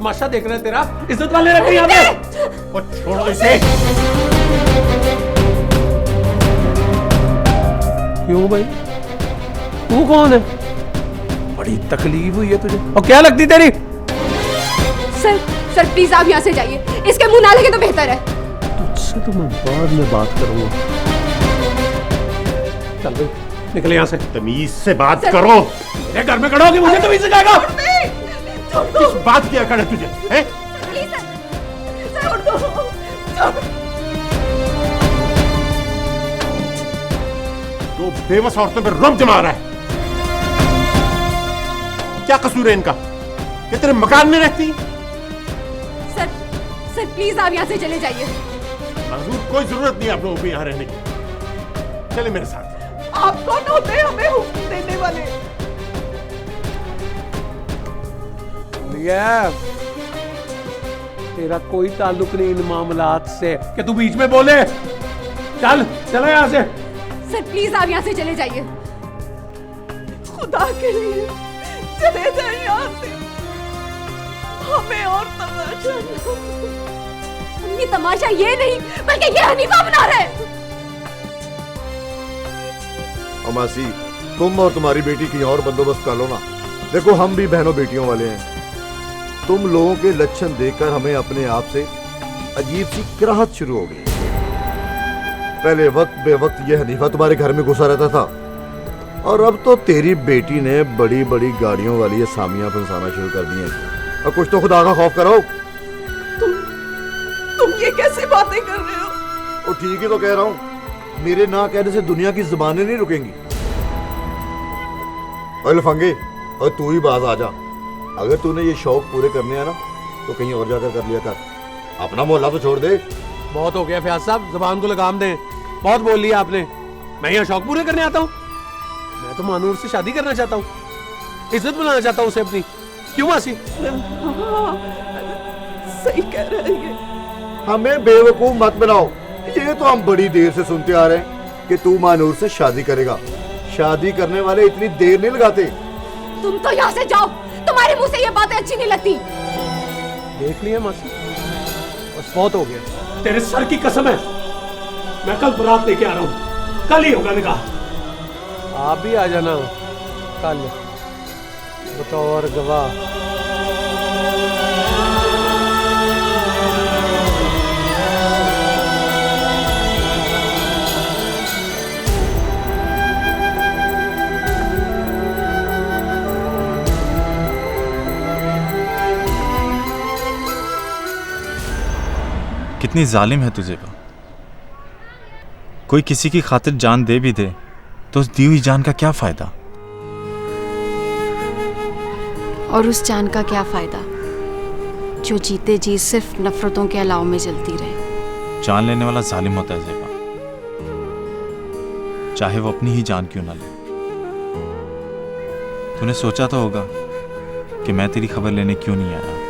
तमाशा देख रहे हैं तेरा। इज्जत वाले रखे यहाँ पे। और छोड़ो इसे। क्यों भाई, तू कौन है? बड़ी तकलीफ हुई है तुझे, और क्या लगती तेरी? सर प्लीज आप यहाँ से जाइए, इसके मुंह ना लगे तो बेहतर है। तुझसे तो मैं बाद में बात करूंगा। चल भाई निकले यहाँ से। तमीज से बात करो। मेरे घर में खड़ा होगी, मुझे तमीज सिखाएगा? किस बात की अकड़ है तुझे? हैं? तो बेबस औरतों पर रुम जमा रहा है। क्या कसूर है इनका? क्या तेरे मकान में रहती? सर प्लीज आप यहाँ से चले जाइए। हजूर कोई जरूरत नहीं आप लोगों को यहाँ रहने की। चले मेरे साथ। आप कौन होते हैं हमें हुक्म देने वाले? तेरा कोई ताल्लुक नहीं इन मामलात से कि तू बीच में बोले। चल चलो यहाँ से। सर प्लीज आप यहाँ से चले जाइए। खुदा के लिए चले जाए यहाँ से, हमें और तमाशा। ये तमाशा ये नहीं बल्कि ये हनीफा बना रहा है। अमासी, तुम और तुम्हारी बेटी की और बंदोबस्त कर लो ना। देखो हम भी बहनों बेटियों वाले हैं। तुम लोगों के लक्षण देखकर हमें अपने आप से अजीब सी कराहत शुरू हो गई। पहले वक्त बेवक्त ये हनीफा तुम्हारे घर में घुसा रहता था, और अब तो तेरी बेटी ने बड़ी बड़ी गाड़ियों वाली असामियां फंसाना शुरू कर दी हैं। और कुछ तो खुदा का खौफ करो। तुम ये कैसी बातें कर रहे हो? और ठीक ही तो कह रहा हूँ, मेरे ना कहने से दुनिया की जुबानें नहीं रुकेंगी। और लफंगे, और तू ही बाज आ जा। अगर तूने ये शौक पूरे करने हैं ना, तो कहीं और जाकर कर लिया कर। अपना मोहल्ला तो छोड़ दे। बहुत हो गया फयाज साहब, जुबान को लगाम दें। बहुत बोल लिया आपने। मैं यहाँ शौक पूरे करने आता हूँ? मैं तो मानूर से शादी करना चाहता हूँ, इज्जत बनाना चाहता हूँ उसे अपनी। क्यों मासी? सही कह रहे हैं ये। हमें बेवकूफ मत बनाओ। ये तो हम बड़ी देर से सुनते आ रहे हैं कि तू मानूर से शादी करेगा। शादी करने वाले इतनी देर नहीं लगाते। तुम तो यहाँ से जाओ, तुम्हारे मुंह से ये बातें अच्छी नहीं लगती। देख लिया मासी, बस बहुत हो गया। तेरे सर की कसम है, मैं कल बारात लेके आ रहा हूँ। कल ही होगा निकाह। आप भी आ जाना कल बतौर गवाह। कितनी जालिम है तुझे बा। कोई किसी की खातिर जान दे भी दे तो उस दी हुई जान का क्या फायदा? और उस जान का क्या फायदा जो जीते जी सिर्फ नफरतों के अलाव में जलती रहे। जान लेने वाला जालिम होता है ज़ेबा, चाहे वो अपनी ही जान क्यों ना ले। तूने सोचा तो होगा कि मैं तेरी खबर लेने क्यों नहीं आया।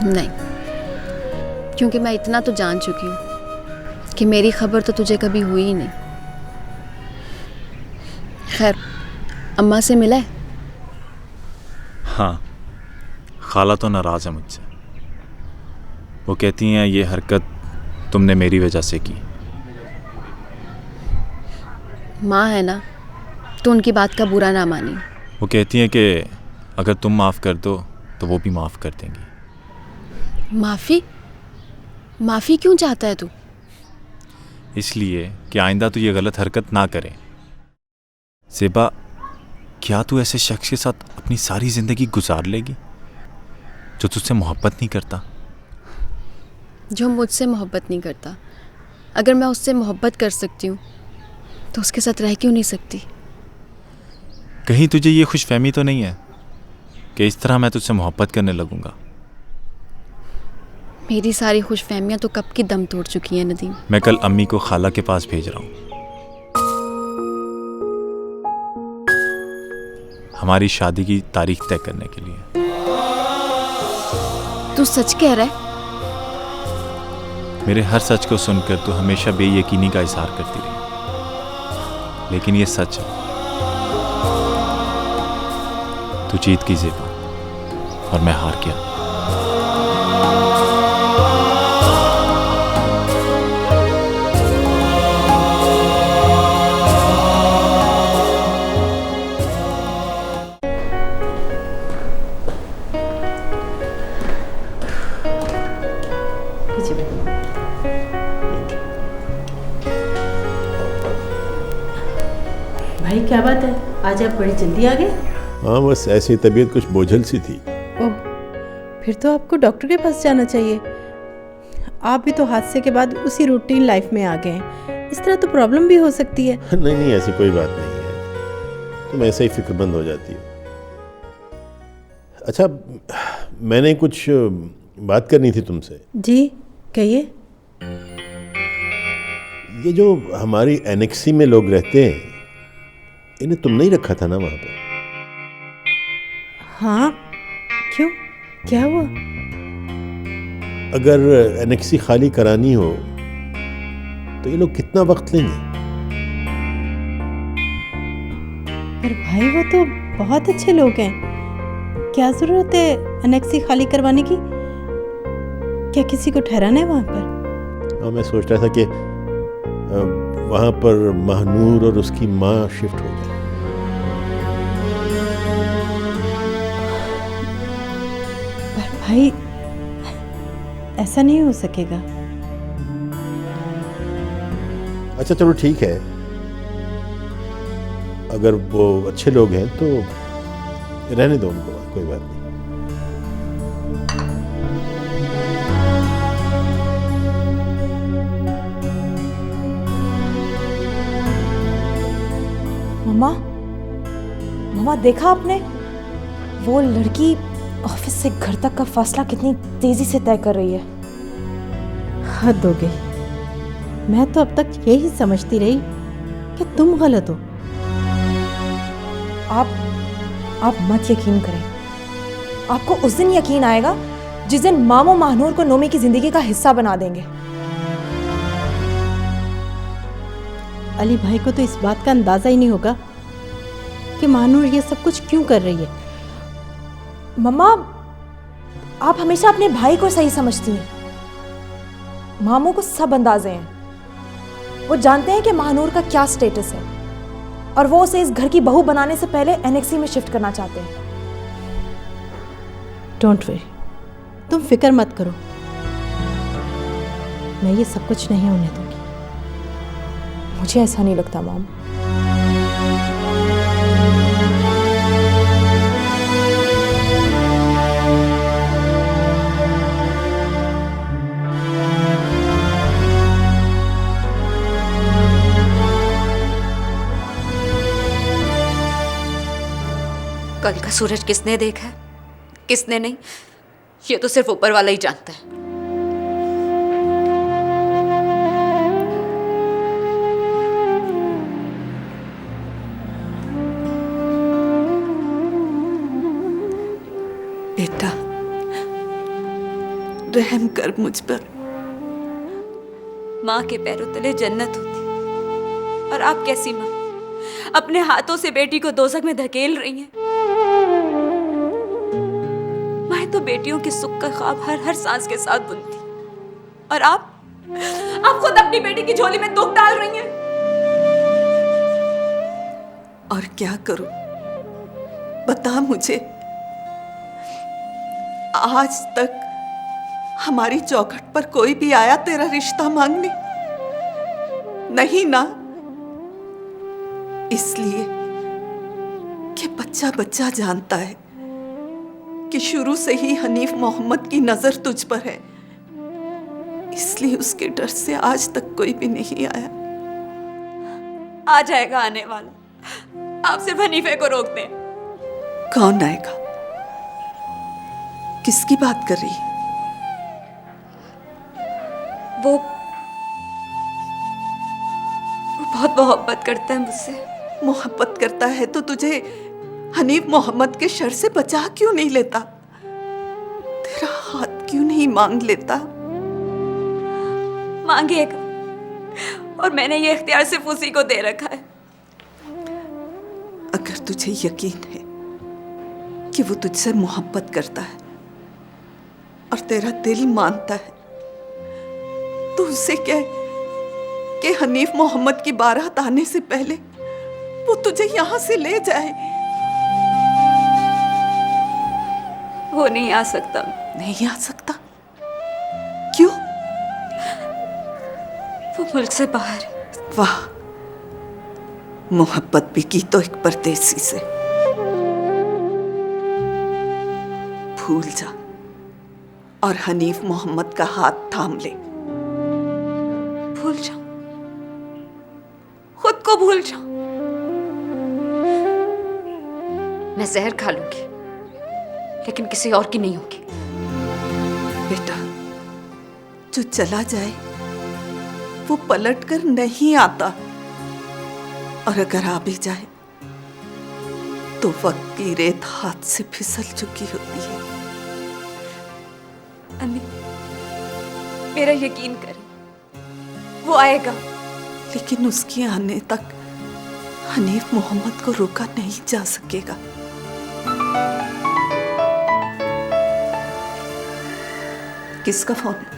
नहीं, क्योंकि मैं इतना तो जान चुकी हूँ कि मेरी खबर तो तुझे कभी हुई ही नहीं। खैर, अम्मा से मिला है? हाँ, खाला तो नाराज़ है मुझसे। वो कहती हैं ये हरकत तुमने मेरी वजह से की। माँ है ना, तो उनकी बात का बुरा ना मानी। वो कहती हैं कि अगर तुम माफ़ कर दो तो वो भी माफ़ कर देंगी। माफी क्यों चाहता है तू? इसलिए कि आइंदा तू ये गलत हरकत ना करे। ज़ेबा, क्या तू ऐसे शख्स के साथ अपनी सारी ज़िंदगी गुजार लेगी जो तुझसे मोहब्बत नहीं करता? जो मुझसे मोहब्बत नहीं करता, अगर मैं उससे मोहब्बत कर सकती हूँ तो उसके साथ रह क्यों नहीं सकती? कहीं तुझे ये खुशफहमी तो नहीं है कि इस तरह मैं तुझसे मोहब्बत करने लगूंगा? मेरी सारी खुशफहमियाँ तो कब की दम तोड़ चुकी हैं नदीम। मैं कल अम्मी को खाला के पास भेज रहा हूँ, हमारी शादी की तारीख तय करने के लिए। तू सच कह रहा है? मेरे हर सच को सुनकर तू हमेशा बेयकीनी का इजहार करती रही, लेकिन ये सच है, तू जीत की ज़ेबा और मैं हार गया। भाई क्या बात है, आज आप बड़ी जल्दी आ गए? हाँ, बस ऐसी तबीयत कुछ बोझल सी थी। ओह, फिर तो आपको डॉक्टर के पास जाना चाहिए। आप भी तो हादसे के बाद उसी रूटीन लाइफ में आ गए हैं, इस तरह तो प्रॉब्लम भी हो सकती है। नहीं नहीं, ऐसी कोई बात नहीं है, तुम ऐसे ही फिक्रमंद हो जाती हो। अच्छा, मैंने कुछ बात करनी थी तुमसे। जी कहिए। ये जो हमारी एनेक्सी में लोग रहते हैं, इन्हें तुमने ही रखा था ना वहाँ पर? हाँ, क्यों, क्या हुआ? अगर एनेक्सी खाली करानी हो तो ये लोग कितना वक्त लेंगे? पर भाई वो तो बहुत अच्छे लोग हैं, क्या जरूरत है एनेक्सी खाली करवाने की? क्या किसी को ठहराना है वहाँ पर? हाँ, मैं सोच रहा था कि वहाँ पर महानूर और उसकी माँ शिफ्ट हो जाए। पर भाई ऐसा नहीं हो सकेगा। अच्छा चलो ठीक है, अगर वो अच्छे लोग हैं तो रहने दो उनको, कोई बात नहीं। मम्मा देखा आपने, वो लड़की ऑफिस से घर तक का फासला कितनी तेजी से तय कर रही है। हद हो गई, मैं तो अब तक यही समझती रही कि तुम गलत हो। आप मत यकीन करें, आपको उस दिन यकीन आएगा जिस दिन मामू महानूर को नोमी की जिंदगी का हिस्सा बना देंगे। अली भाई को तो इस बात का अंदाजा ही नहीं होगा कि महानूर ये सब कुछ क्यों कर रही है। मम्मा, आप हमेशा अपने भाई को सही समझती हैं। मामू को सब अंदाजे हैं, वो जानते हैं कि महानूर का क्या स्टेटस है और वो उसे इस घर की बहू बनाने से पहले एनेक्सी में शिफ्ट करना चाहते हैं। डोंट वरी, तुम फिक्र मत करो, मैं ये सब कुछ नहीं होने दूंगी। मुझे ऐसा नहीं लगता मॉम। कल का सूरज किसने देखा है, किसने नहीं, ये तो सिर्फ ऊपर वाला ही जानता है। बेटा, रहम कर मुझ पर। माँ के पैरों तले जन्नत होती और आप कैसी माँ अपने हाथों से बेटी को दोज़ख में धकेल रही हैं। माँ तो बेटियों के सुख का ख्वाब हर सांस के साथ बुनती, और आप खुद अपनी बेटी की झोली में दुख डाल रही हैं। और क्या करूं, बता मुझे। आज तक हमारी चौखट पर कोई भी आया तेरा रिश्ता मांगने? नहीं ना, इसलिए कि बच्चा बच्चा जानता है कि शुरू से ही हनीफ मोहम्मद की नजर तुझ पर है, इसलिए उसके डर से आज तक कोई भी नहीं आया। आ जाएगा आने वाला, आप सिर्फ हनीफे को रोक दें। कौन आएगा? किसकी बात कर रही? वो बहुत मोहब्बत करता है मुझसे। मोहब्बत करता है तो तुझे हनीफ मोहम्मद के शर से बचा क्यों नहीं लेता? तेरा हाथ क्यों नहीं मांग लेता? मांगेगा, और मैंने ये इख्तियार सिर्फ उसी को दे रखा है। अगर तुझे यकीन है कि वो तुझसे मोहब्बत करता है और तेरा दिल मानता है, तो उससे कह कि हनीफ मोहम्मद की बारात आने से पहले वो तुझे यहां से ले जाए। वो नहीं आ सकता। नहीं आ सकता? क्यों? वो मुल्क से बाहर है। वाह, मोहब्बत भी की तो एक परदेसी से। भूल जा और हनीफ मोहम्मद का हाथ थाम ले। भूल जाओ, खुद को भूल जाओ। मैं जहर खा लूंगी, लेकिन किसी और की नहीं होगी। बेटा, जो चला जाए वो पलट कर नहीं आता, और अगर आ भी जाए तो वक्त की रेत हाथ से फिसल चुकी होती है। अम्मी, मेरा यकीन करें, वो आएगा। लेकिन उसके आने तक हनीफ मोहम्मद को रोका नहीं जा सकेगा। किसका फोन है?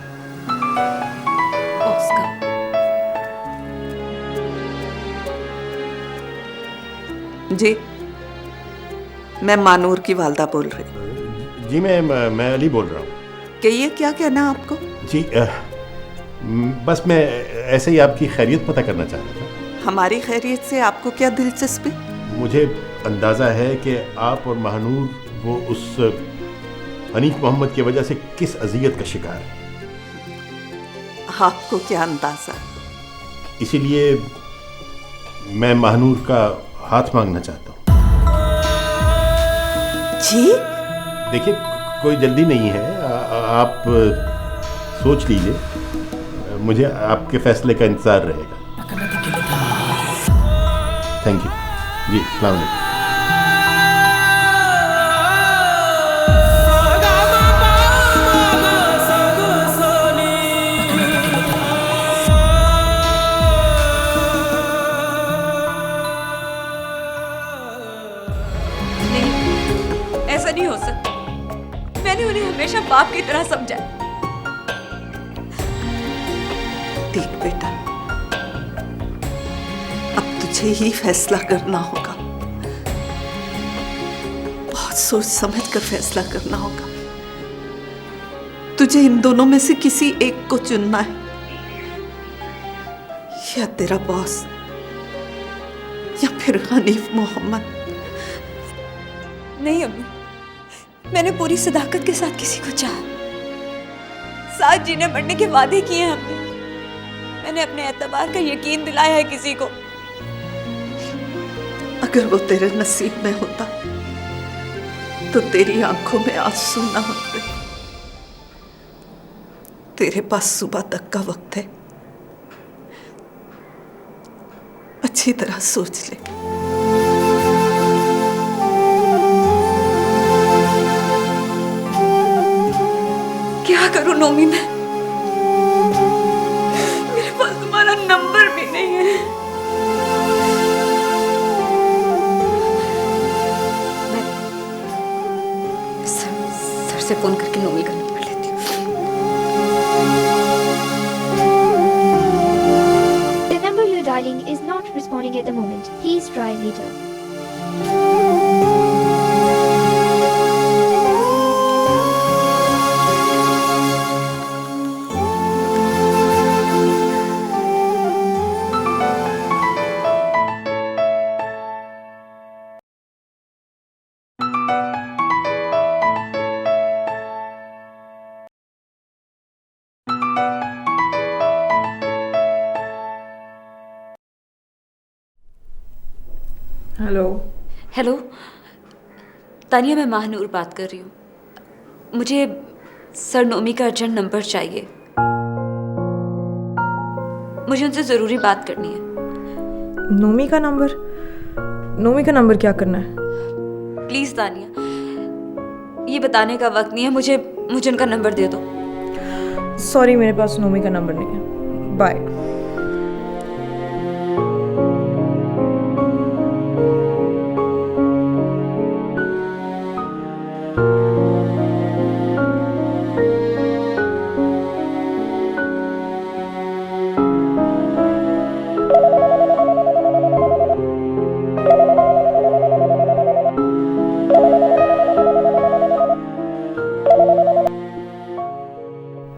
बॉस का। जी, मैं मानूर की वालदा बोल रही हूँ। जी मैं अली बोल रहा हूँ। कहिए, क्या कहना आपको? जी बस मैं ऐसे ही आपकी खैरियत पता करना चाह रहा था। हमारी खैरियत से आपको क्या दिलचस्पी? मुझे अंदाज़ा है कि आप और महानूर वो उस हनीफ मोहम्मद की वजह से किस अजियत का शिकार है। आपको क्या अंदाजा? इसीलिए मैं महानूर का हाथ मांगना चाहता हूँ। जी? देखिए, कोई जल्दी नहीं है, आप सोच लीजिए, मुझे आपके फैसले का इंतज़ार रहेगा। थैंक यू जी, अस्सलाम वालेकुम। नहीं, ऐसा नहीं हो सकता। मैंने उन्हें हमेशा बाप की तरह समझा। देख बेटा, अब तुझे ही फैसला करना होगा। बहुत सोच समझ कर फैसला करना होगा। तुझे इन दोनों में से किसी एक को चुनना है, या तेरा बॉस या फिर हनीफ मोहम्मद। नहीं अम्मी, मैंने पूरी सदाकत के साथ किसी को चाहा। साथ जीने मरने के वादे किए हैं हमने। मैंने अपने एतबार का यकीन दिलाया है किसी को। अगर वो तेरे नसीब में होता तो तेरी आंखों में आंसू ना होते। तेरे पास सुबह तक का वक्त है, अच्छी तरह सोच ले। क्या करूं नोमी मैं? मेरे पास तुम्हारा नंबर भी नहीं है। मैं सर से फोन करके नोमी का नंबर लेती हूँ। The number you're dialing is not responding at the moment. Please try later. Hello. Hello Tania, मैं महानूर बात कर रही हूँ। मुझे सर नोमी का अर्जेंट नंबर चाहिए। मुझे उनसे ज़रूरी बात करनी है। नोमी का नंबर? नोमी का नंबर क्या करना है? प्लीज़ तानिया, ये बताने का वक्त नहीं है। मुझे उनका नंबर दे दो। सॉरी, मेरे पास नोमी का नंबर नहीं है। बाय।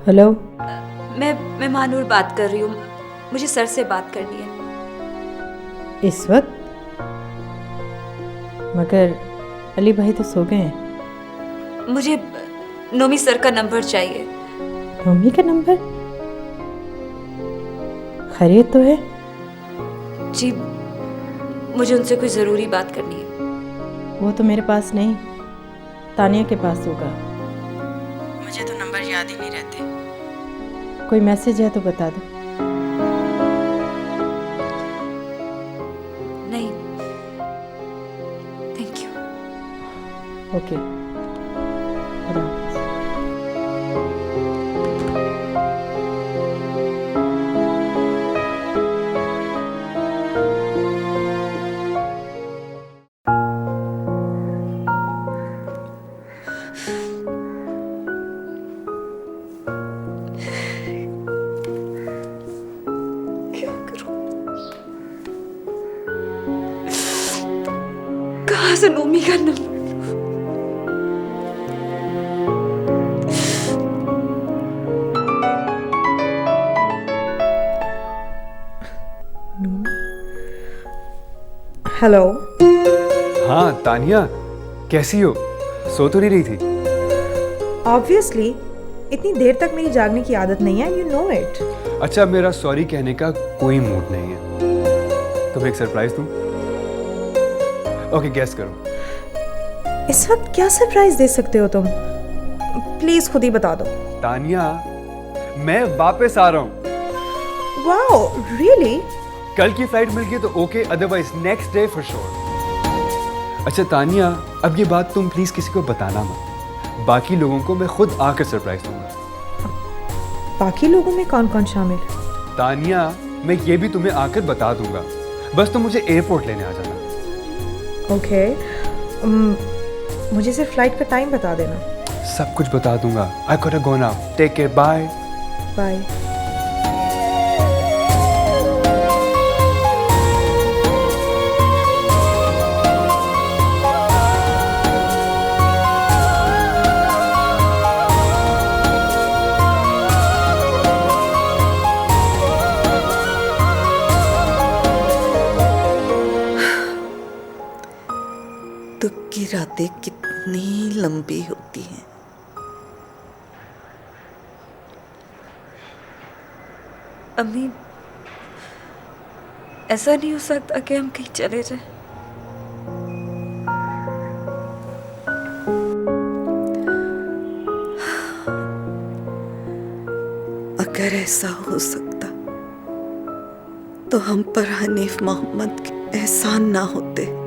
हेलो, मैं महानूर बात कर रही हूँ, मुझे सर से बात करनी है। इस वक्त? मगर अली भाई तो सो गए हैं। मुझे नोमी सर का नंबर चाहिए। नोमी का नंबर? खैरियत तो है? जी, मुझे उनसे कोई ज़रूरी बात करनी है। वो तो मेरे पास नहीं, तानिया के पास होगा। मुझे तो नंबर याद ही नहीं रहते। कोई मैसेज है तो बता दो। नहीं, थैंक यू। ओके, खुदा हाफिज़। कहाँ से नोमी का नंबर? हेलो। हाँ तानिया, कैसी हो? सो तो नहीं रही थी? ऑब्वियसली, इतनी देर तक मेरी जागने की आदत नहीं है, यू नो इट। अच्छा, मेरा सॉरी कहने का कोई मूड नहीं है। तुम्हें एक सरप्राइज दूं? ओके, गेस करो। इस वक्त क्या सरप्राइज दे सकते हो तुम? प्लीज खुद ही बता दो। तानिया, मैं वापस आ रहा हूँ। Wow, really? कल की फ्लाइट मिल गई तो okay, otherwise next day for sure. अच्छा तानिया, अब ये बात तुम प्लीज किसी को बताना मत। बाकी लोगों को मैं खुद आकर सरप्राइज दूंगा। बाकी लोगों में कौन कौन शामिल? तानिया, मैं ये भी तुम्हें आकर बता दूंगा, बस तुम मुझे एयरपोर्ट लेने आ जाना। ओके, मुझे सिर्फ फ्लाइट का टाइम बता देना। सब कुछ बता दूंगा। I got to go now, take care, bye bye. दुख की रातें कितनी लंबी होती हैं। अम्मी, ऐसा नहीं हो सकता कि हम कहीं चले जाएं। अगर ऐसा हो सकता तो हम पर हनीफ मोहम्मद के एहसान ना होते।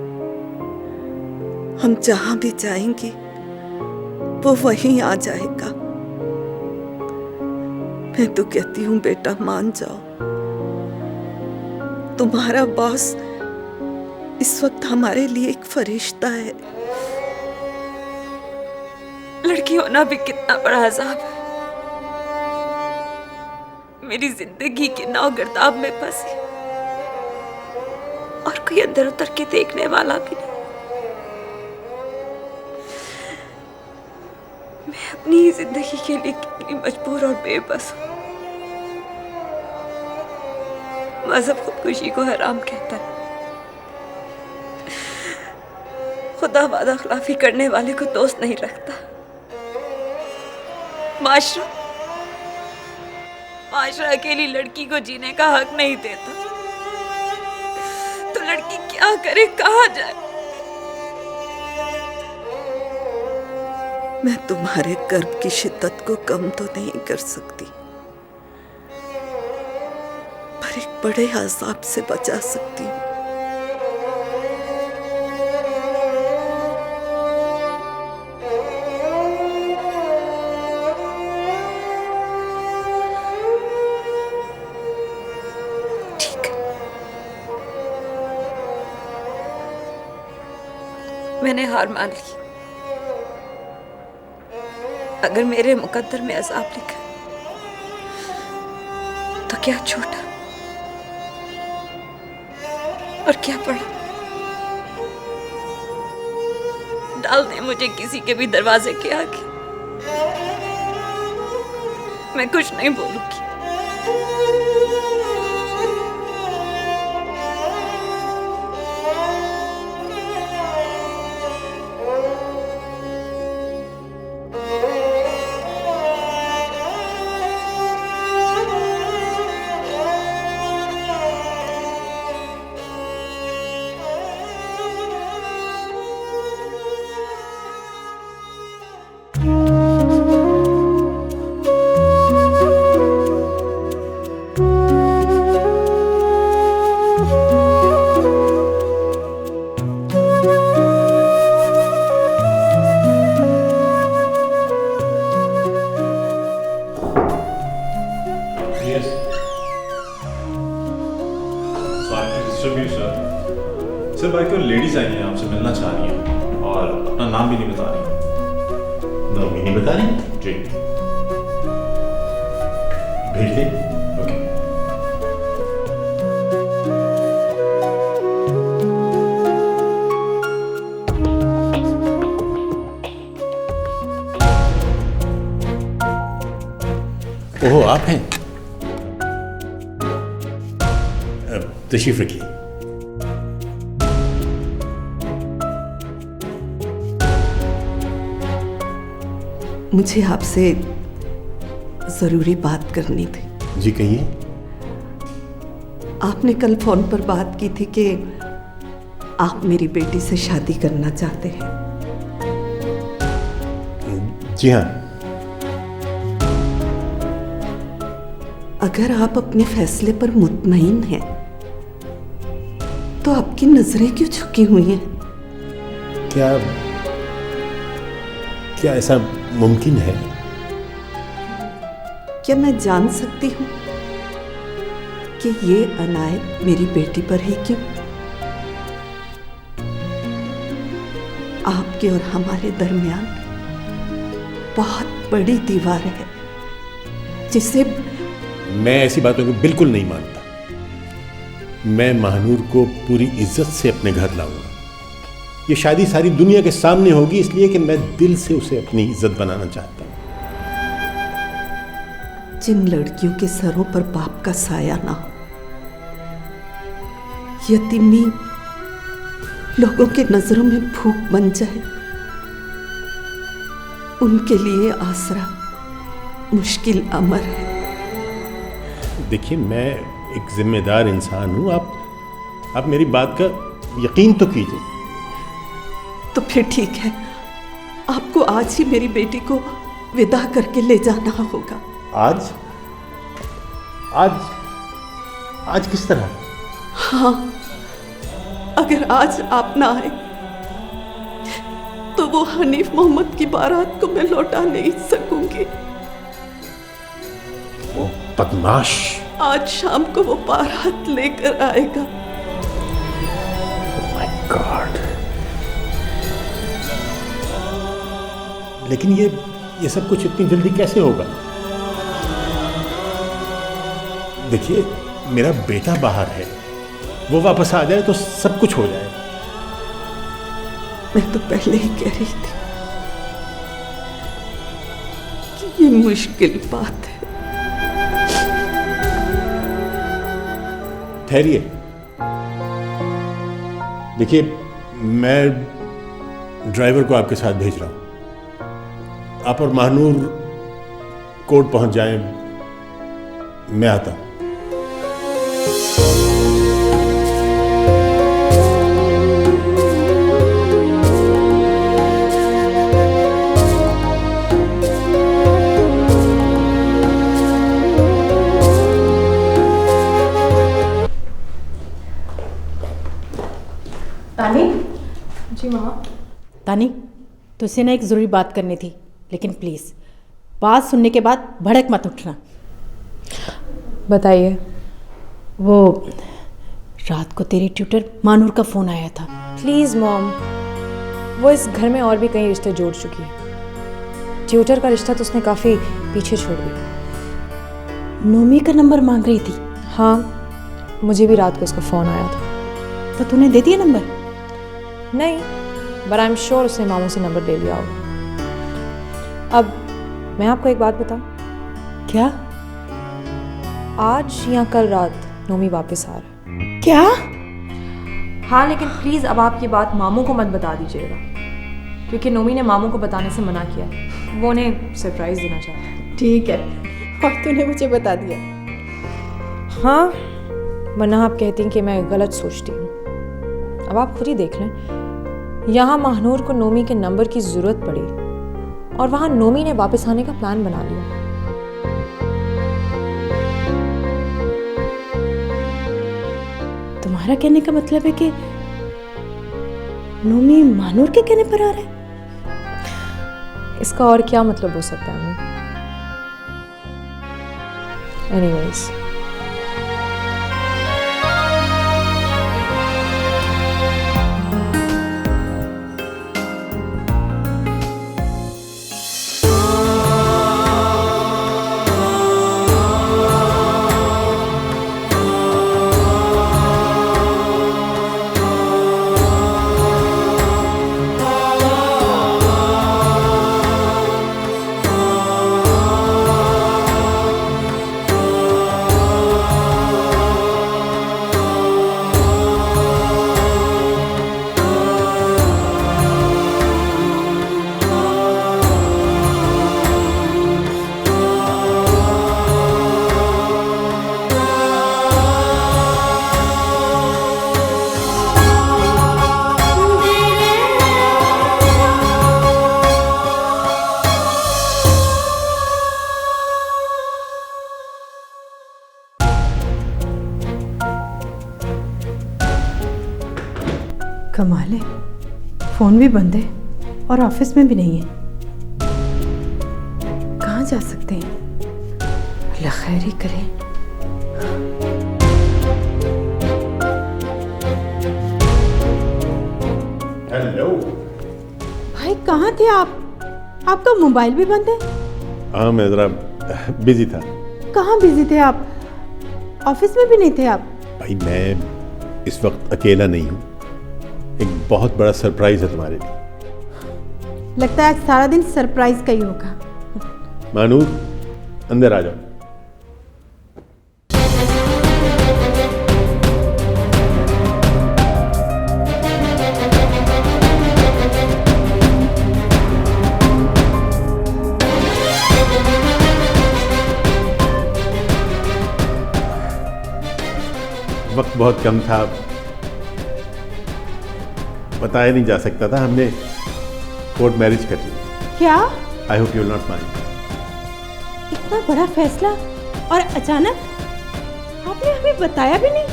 हम जहां भी जाएंगे वो वहीं आ जाएगा। मैं तो कहती हूँ बेटा, मान जाओ। तुम्हारा बॉस इस वक्त हमारे लिए एक फरिश्ता है। लड़की होना भी कितना बड़ा अजाब है। मेरी जिंदगी के नाव गर्दाब में फंसी और कोई अंदर उतर के देखने वाला भी नहीं। मैं अपनी ही जिंदगी के लिए कितनी मजबूर और बेबस हूं। मजहब खुदकुशी को हराम कहता है। खुदा वादा खिलाफी करने वाले को दोस्त नहीं रखता। माशरा अकेली लड़की को जीने का हक नहीं देता। तो लड़की क्या करे, कहाँ जाए? मैं तुम्हारे कर्ब की शिद्दत को कम तो नहीं कर सकती, पर एक बड़े अजाब से बचा सकती हूँ। मैंने हार मान ली। अगर मेरे मुकद्दर में अज़ाब लिखा तो क्या छोटा और क्या बड़ा, डाल दे मुझे किसी के भी दरवाजे के आगे, मैं कुछ नहीं बोलूंगी। सर भाई को लेडीज आई हैं आपसे मिलना चाह रही हैं और अपना नाम भी नहीं बता रही। नाम भी नहीं बता रही? जी भेज दे। ओके। ओह, आप हैं? तशरीफ रखिए। मुझे आपसे जरूरी बात करनी थी। जी कहिए। आपने कल फोन पर बात की थी कि आप मेरी बेटी से शादी करना चाहते हैं। जी हाँ। अगर आप अपने फैसले पर मुतमईन हैं तो आपकी नजरें क्यों झुकी हुई हैं? क्या ऐसा मुमकिन है? क्या मैं जान सकती हूँ कि ये अनायत मेरी बेटी पर ही क्यों? आपके और हमारे दरमियान बहुत बड़ी दीवार है जिसे मैं ऐसी बातों को बिल्कुल नहीं मानता। मैं महानूर को पूरी इज्जत से अपने घर लाऊंगा। ये शादी सारी दुनिया के सामने होगी, इसलिए कि मैं दिल से उसे अपनी इज्जत बनाना चाहता हूं। जिन लड़कियों के सरों पर बाप का साया ना हो, यतीमी लोगों के नजरों में भूख बन जाए, उनके लिए आसरा मुश्किल अमर है। देखिए, मैं एक जिम्मेदार इंसान हूं। आप मेरी बात का यकीन तो कीजिए। तो फिर ठीक है, आपको आज ही मेरी बेटी को विदा करके ले जाना होगा। आज? आज किस तरह? हाँ, अगर आज आप ना आए तो वो हनीफ मोहम्मद की बारात को मैं लौटा नहीं सकूंगी। वो बदमाश आज शाम को वो बारात लेकर आएगा। My God! लेकिन ये सब कुछ इतनी जल्दी कैसे होगा? देखिए, मेरा बेटा बाहर है, वो वापस आ जाए तो सब कुछ हो जाएगा। मैं तो पहले ही कह रही थी कि ये मुश्किल बात है। ठहरिए। देखिए, मैं ड्राइवर को आपके साथ भेज रहा हूं। आप और महानूर कोर्ट पहुंच जाएं, मैं आता हूं। तानी? जी माँ। तानी, तुझसे ना एक ज़रूरी बात करनी थी, लेकिन प्लीज़ बात सुनने के बाद भड़क मत उठना। बताइए। वो रात को तेरी ट्यूटर मानूर का फ़ोन आया था। प्लीज़ मॉम, वो इस घर में और भी कई रिश्ते जोड़ चुकी है। ट्यूटर का रिश्ता तो उसने काफ़ी पीछे छोड़ दिया। नोमी का नंबर मांग रही थी। हाँ, मुझे भी रात को उसका फ़ोन आया था। तो तूने दे दिया नंबर? नहीं, बट आई एम श्योर उसने मामू से नंबर ले लिया होगा। अब मैं आपको एक बात बताऊं? क्या? आज या कल रात नोमी वापस आ रहा है। क्या? हाँ, लेकिन प्लीज़ अब आप ये बात मामू को मत बता दीजिएगा, क्योंकि नोमी ने मामू को बताने से मना किया है। वो उन्हें सरप्राइज़ देना चाहता है। ठीक है, और तूने मुझे बता दिया? हाँ, वरना आप कहती हैं कि मैं गलत सोचती हूँ। अब आप खुद ही देख लें, यहाँ महानूर को नोमी के नंबर की ज़रूरत पड़ी और वहाँ नोमी ने वापस आने का प्लान बना लिया। तुम्हारा कहने का मतलब है कि नोमी महानूर के कहने पर आ रहा है? इसका और क्या मतलब हो सकता है? एनीवेज, कमाल है, फोन भी बंद है और ऑफिस में भी नहीं है। कहाँ जा सकते हैं? अल्लाह खैर ही करे। हेलो भाई, कहाँ थे आप? आपका मोबाइल भी बंद है। हाँ, मैं ज़रा बिजी था। कहाँ बिजी थे आप? ऑफिस में भी नहीं थे आप? भाई, मैं इस वक्त अकेला नहीं हूँ। एक बहुत बड़ा सरप्राइज है तुम्हारे लिए। लगता है आज सारा दिन सरप्राइज का ही होगा। मानूर, अंदर आ जाओ। वक्त बहुत कम था, बताया नहीं जा सकता था। हमने कोर्ट मैरिज कर लिया। क्या? I hope you will not mind. इतना बड़ा फैसला और अचानक? आपने हमें बताया भी नहीं।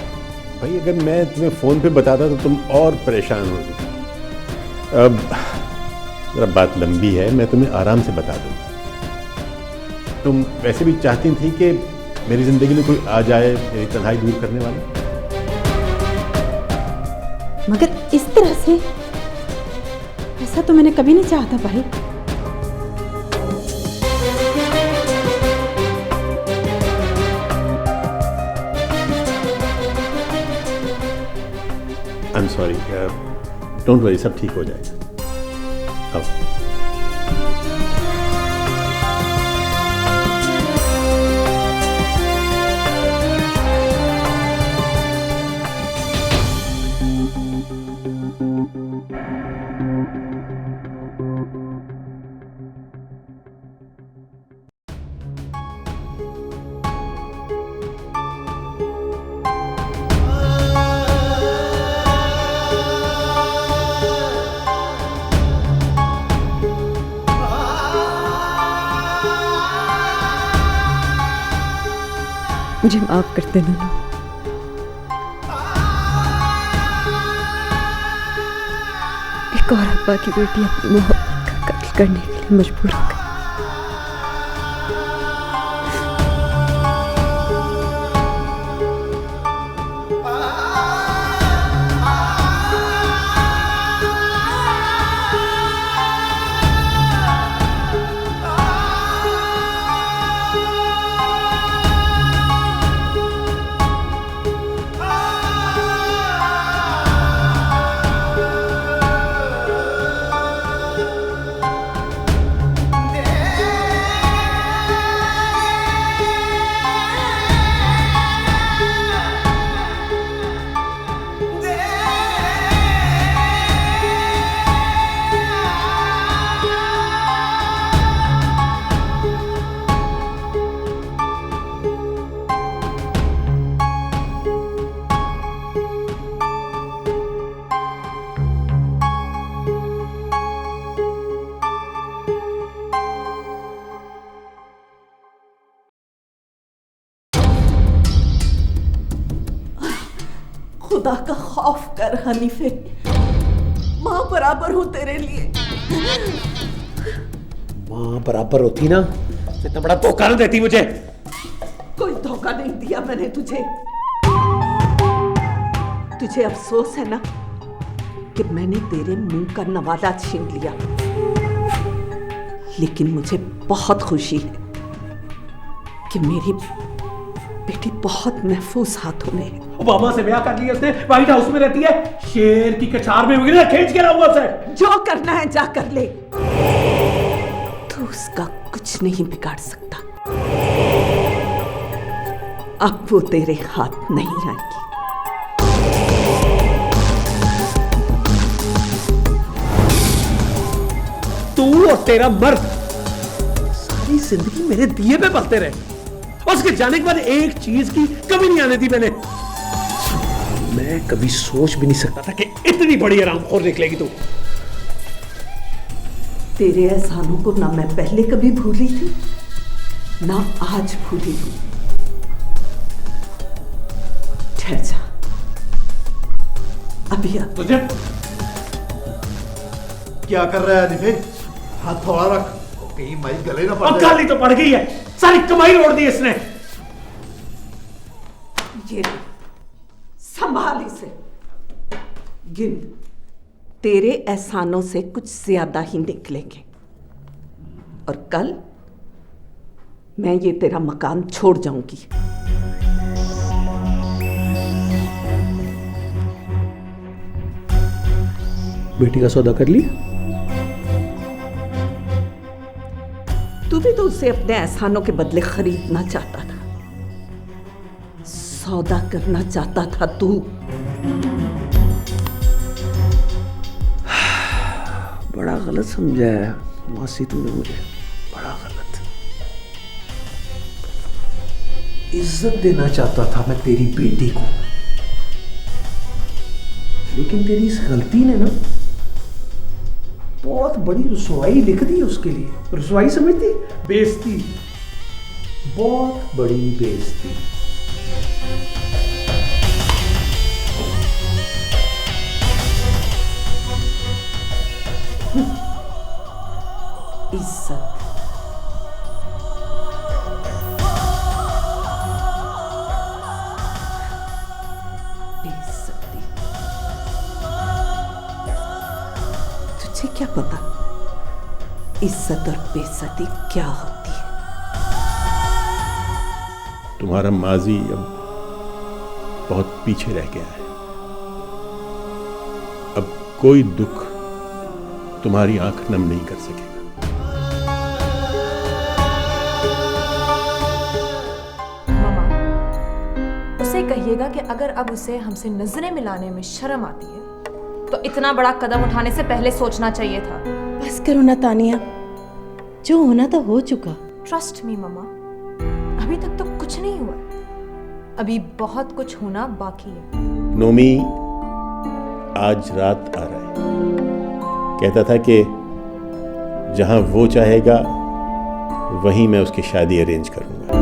भाई, अगर मैं तुम्हें फ़ोन पे बताता तो तुम और परेशान होती। अब जरा बात लंबी है, मैं तुम्हें आराम से बता दूँगा। तुम वैसे भी चाहती थी कि मेरी ज़िंदगी में कोई आ जाए, मेरी तन्हाई दूर करने वाला। मगर इस तरह से? ऐसा तो मैंने कभी नहीं चाहा था भाई। I am sorry, don't worry, सब ठीक हो जाएगा। आओ। मुझे माफ कर देना ना। एक और अब्बा की बेटी अपनी मोहब्बत का कत्ल करने के लिए मजबूर हो गई। खुदा का खौफ कर हनीफे, माँ बराबर हूँ तेरे लिए। माँ बराबर होती ना, इतना बड़ा धोखा न देती मुझे। कोई धोखा नहीं दिया मैंने तुझे। तुझे अफसोस है ना कि मैंने तेरे मुंह का नवाला छीन लिया, लेकिन मुझे बहुत खुशी है कि मेरी बेटी बहुत महफूज हाथों में है। ओबामा से ब्याह कर लिया उसने, व्हाइट हाउस में रहती है, शेर की कछार में वगैरह खींच के लाऊंगा उसे। जो करना है जा कर ले, तू उसका कुछ नहीं बिगाड़ सकता। अब वो तेरे हाथ नहीं आएगी। तू और तेरा मर्द सारी जिंदगी मेरे दिए पे पलते रहे, और उसके जाने के बाद एक चीज की कमी नहीं आने दी मैंने। मैं कभी सोच भी नहीं सकता था कि इतनी बड़ी हरामखोर निकलेगी तू। तेरे एहसानों को ना मैं पहले कभी भूली थी, ना आज भूली हूं। ठहर जा, अभी आ। तुझे क्या कर रहा है हनीफे? हाथ थोड़ा रख, कहीं माई गले ना पड़ जाए। गाली तो पड़ गई है, सारी कमाई उड़ दी इसने। ये संभाल इसे। गिन, तेरे एहसानों से कुछ ज्यादा ही निकलेंगे, और कल मैं ये तेरा मकान छोड़ जाऊंगी। बेटी का सौदा कर लिया? तू भी तो उसे अपने एहसानों के बदले खरीदना चाहता था, सौदा करना चाहता था तू। बड़ा गलत समझा है मासी तूने मुझे, बड़ा गलत। इज्जत देना चाहता था मैं तेरी बेटी को, लेकिन तेरी इस गलती ने ना बहुत बड़ी रुसवाई लिख दी उसके लिए। रुसवाई समझती? बेइज्जती, बहुत बड़ी बेइज्जती। इज्जत, बेइज्जती, तुझे क्या पता इज्जत और बेइज्जती क्या होती है? तुम्हारा माजी अब बहुत पीछे रह गया है। अब कोई दुख तुम्हारी आंख नम नहीं कर सकेगा। मामा, उसे कहिएगा कि अगर अब उसे हमसे नजरें मिलाने में शर्म आती है तो इतना बड़ा कदम उठाने से पहले सोचना चाहिए था। बस करो ना तानिया, जो होना तो हो चुका। ट्रस्ट मी मामा, अभी तक तो कुछ नहीं हुआ, अभी बहुत कुछ होना बाकी है। नोमी आज रात आ रहा है, कहता था कि जहां वो चाहेगा वहीं मैं उसकी शादी अरेंज करूंगा।